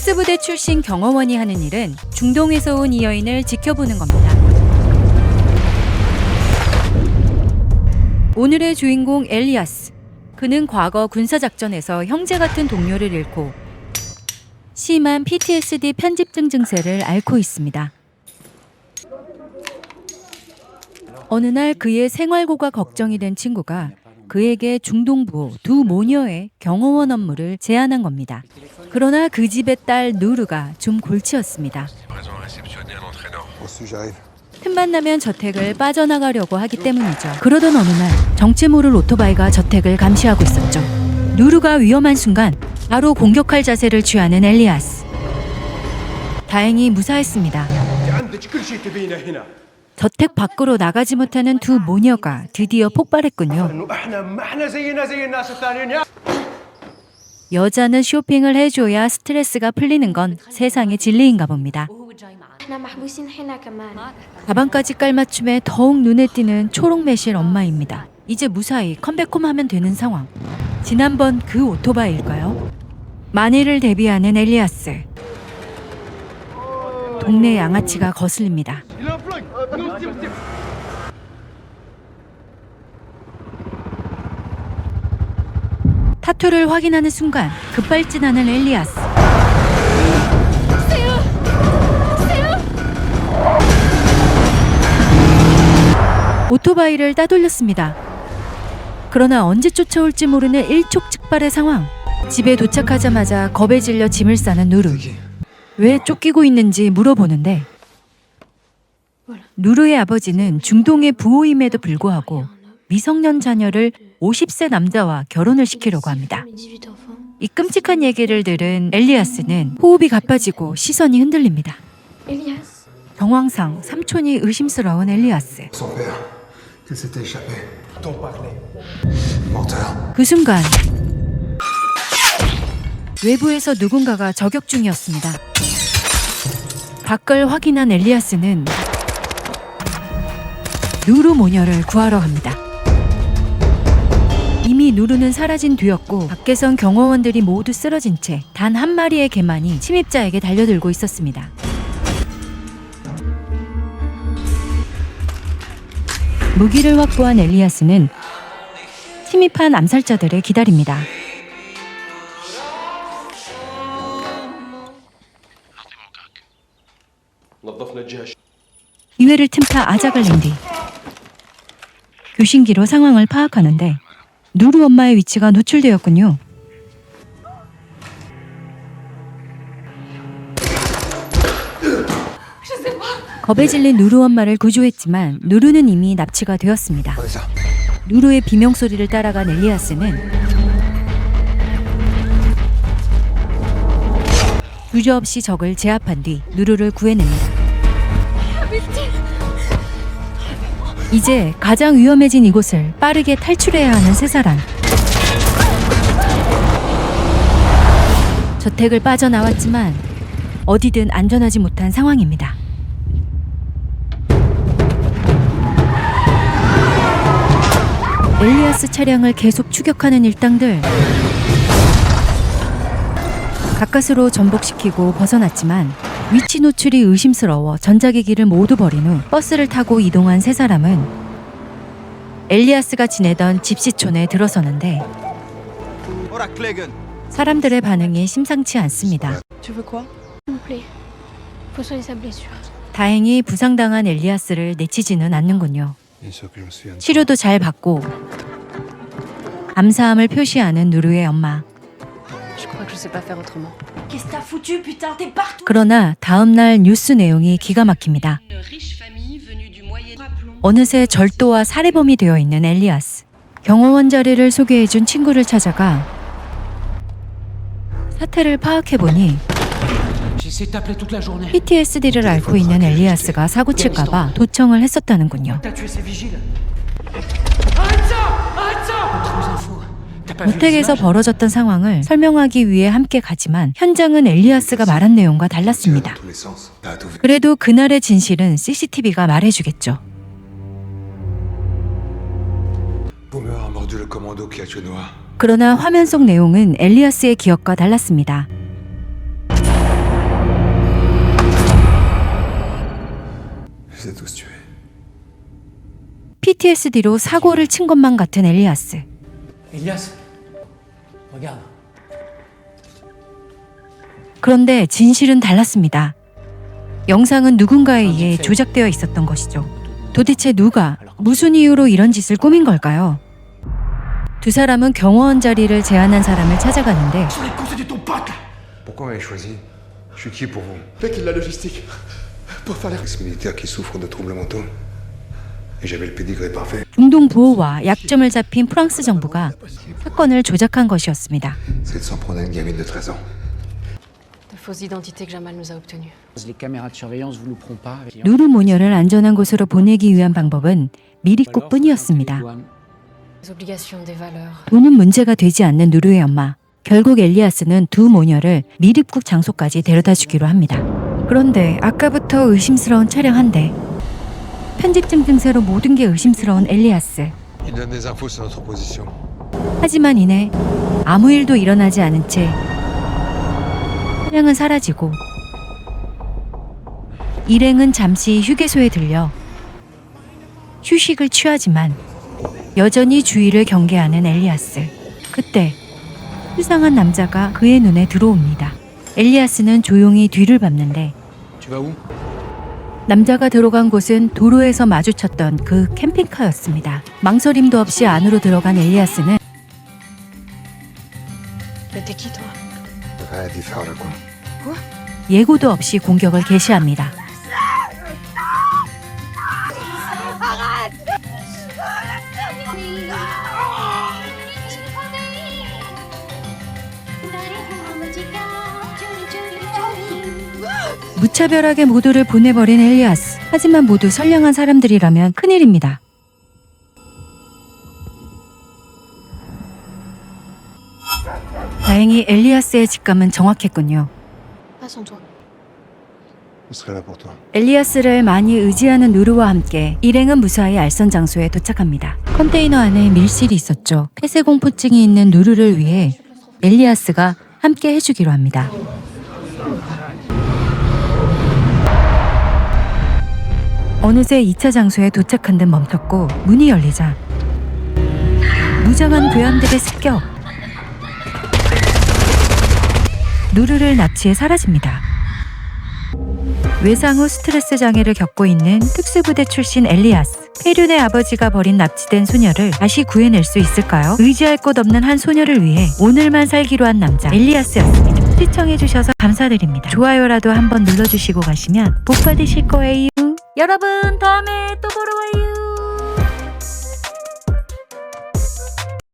특수부대 출신 경호원이 하는 일은 중동에서 온 이 여인을 지켜보는 겁니다. 오늘의 주인공 엘리아스. 그는 과거 군사작전에서 형제 같은 동료를 잃고 심한 PTSD 편집증 증세를 앓고 있습니다. 어느 날 그의 생활고가 걱정이 된 친구가 그에게 중동부 두 모녀의 경호원 업무를 제안한 겁니다. 그러나 그 집의 딸 누르가 좀 골치였습니다. 틈만 나면 저택을 빠져나가려고 하기 때문이죠. 그러던 어느 날 정체 모를 오토바이가 저택을 감시하고 있었죠. 누르가 위험한 순간 바로 공격할 자세를 취하는 엘리아스. 다행히 무사했습니다. 저택 밖으로 나가지 못하는 두 모녀가 드디어 폭발했군요. 여자는 쇼핑을 해줘야 스트레스가 풀리는 건 세상의 진리인가 봅니다. 가방까지 깔맞춤에 더욱 눈에 띄는 초록 매실 엄마입니다. 이제 무사히 컴백홈하면 되는 상황. 지난번 그 오토바이일까요? 만일을 대비하는 엘리아스. 동네 양아치가 거슬립니다. 타투를 확인하는 순간 급발진하는 엘리아스. 오토바이를 따돌렸습니다. 그러나 언제 쫓아올지 모르는 일촉즉발의 상황. 집에 도착하자마자 겁에 질려 짐을 싸는 누르. 왜 쫓기고 있는지 물어보는데 누르의 아버지는 중동의 부호임에도 불구하고 미성년 자녀를 50세 남자와 결혼을 시키려고 합니다. 이 끔찍한 얘기를 들은 엘리아스는 호흡이 가빠지고 시선이 흔들립니다. 정황상 삼촌이 의심스러운 엘리아스. 그 순간 외부에서 누군가가 저격 중이었습니다. 밖을 확인한 엘리아스는 누르 모녀를 구하러 갑니다. 이미 누르는 사라진 뒤였고 밖에선 경호원들이 모두 쓰러진 채 단 한 마리의 개만이 침입자에게 달려들고 있었습니다. 무기를 확보한 엘리아스는 침입한 암살자들을 기다립니다. 기회를 틈타 아작을 낸 뒤 교신기로 상황을 파악하는데 누르 엄마의 위치가 노출되었군요. 겁에 질린 누르 엄마를 구조했지만 누르는 이미 납치가 되었습니다. 누르의 비명소리를 따라간 엘리아스는 주저없이 적을 제압한 뒤 누르를 구해냅니다. 이제 가장 위험해진 이곳을 빠르게 탈출해야 하는 세 사람. 저택을 빠져나왔지만 어디든 안전하지 못한 상황입니다. 엘리아스 차량을 계속 추격하는 일당들. 가까스로 전복시키고 벗어났지만 위치 노출이 의심스러워 전자기기를 모두 버린 후 버스를 타고 이동한 세 사람은 엘리아스가 지내던 집시촌에 들어서는데 사람들의 반응이 심상치 않습니다. 다행히 부상당한 엘리아스를 내치지는 않는군요. 치료도 잘 받고 감사함을 표시하는 누르의 엄마. 그러나 다음 날 뉴스 내용이 기가 막힙니다. 어느새 절도와 살해범이 되어 있는 엘리아스. 경호원 자리를 소개해준 친구를 찾아가 사태를 파악해보니 PTSD를 앓고 있는 엘리아스가 사고칠까봐 도청을 했었다는군요. 모택에서 벌어졌던 상황을 설명하기 위해 함께 가지만 현장은 엘리아스가 말한 내용과 달랐습니다. 그래도 그날의 진실은 CCTV가 말해주겠죠. 그러나 화면 속 내용은 엘리아스의 기억과 달랐습니다. les ai tous tués. PTSD로 사고를 친 것만 같은 엘리아스. Elias, regarde. 그런데 진실은 달랐습니다. 영상은 누군가에 의해 조작되어 있었던 것이죠. 도대체 누가 무슨 이유로 이런 짓을 꾸민 걸까요? 두 사람은 경호원 자리를 제안한 사람을 찾아가는데 Sur les conseils de ton pote là. Pourquoi m'avez choisi? Je suis qui pour vous? Mec, il a la logistique. Pour faire les ex-militaires qui souffrent de troubles mentaux. Et j'avais le pédigré parfait. 중동 부호와 약점을 잡힌 프랑스 정부가 사건을 조작한 것이었습니다. C'est de s'en prendre à une gamine de 13 ans. De fausses identités que Jamal nous a obtenues. Les caméras de surveillance vous louperont pas. 누르 모녀를 안전한 곳으로 보내기 위한 방법은 미리국뿐이었습니다. Les obligations, des valeurs. 돈은 문제가 되지 않는 누르의 엄마. 결국 엘리아스는 두 모녀를 미립국 장소까지 데려다 주기로 합니다. 그런데 아까부터 의심스러운 촬영 한 대. 편집증 증세로 모든 게 의심스러운 엘리아스. Il donne des infos sur notre position. 하지만 이내 아무 일도 일어나지 않은 채 차량은 사라지고 일행은 잠시 휴게소에 들려 휴식을 취하지만 여전히 주위를 경계하는 엘리아스. 그때 수상한 남자가 그의 눈에 들어옵니다. 엘리아스는 조용히 뒤를 밟는데 Tu vas où? 남자가 들어간 곳은 도로에서 마주쳤던 그 캠핑카였습니다. 망설임도 없이 안으로 들어간 엘리아스는 Mais t'es qui, toi? Rien à faire là quoi. 예고도 없이 공격을 개시합니다. 무차별하게 모두를 보내버린 엘리아스. 하지만 모두 선량한 사람들이라면 큰일입니다. 다행히 엘리아스의 직감은 정확했군요. Pas sans toi. On serait là pour toi. 엘리아스를 많이 의지하는 누르와 함께 일행은 무사히 알선 장소에 도착합니다. 컨테이너 안에 밀실이 있었죠. 폐쇄 공포증이 있는 누르를 위해 엘리아스가 함께 해주기로 합니다. 어느새 2차 장소에 도착한 듯 멈췄고 문이 열리자 무장한 괴함들의 습격. 누르를 납치해 사라집니다. 외상 후 스트레스 장애를 겪고 있는 특수부대 출신 엘리아스. 페륜의 아버지가 버린 납치된 소녀를 다시 구해낼 수 있을까요? 의지할 곳 없는 한 소녀를 위해 오늘만 살기로 한 남자 엘리아스였습니다. 시청해주셔서 감사드립니다. 좋아요라도 한번 눌러주시고 가시면 복 받으실 거예요. 여러분 다음에 또 보러 와요.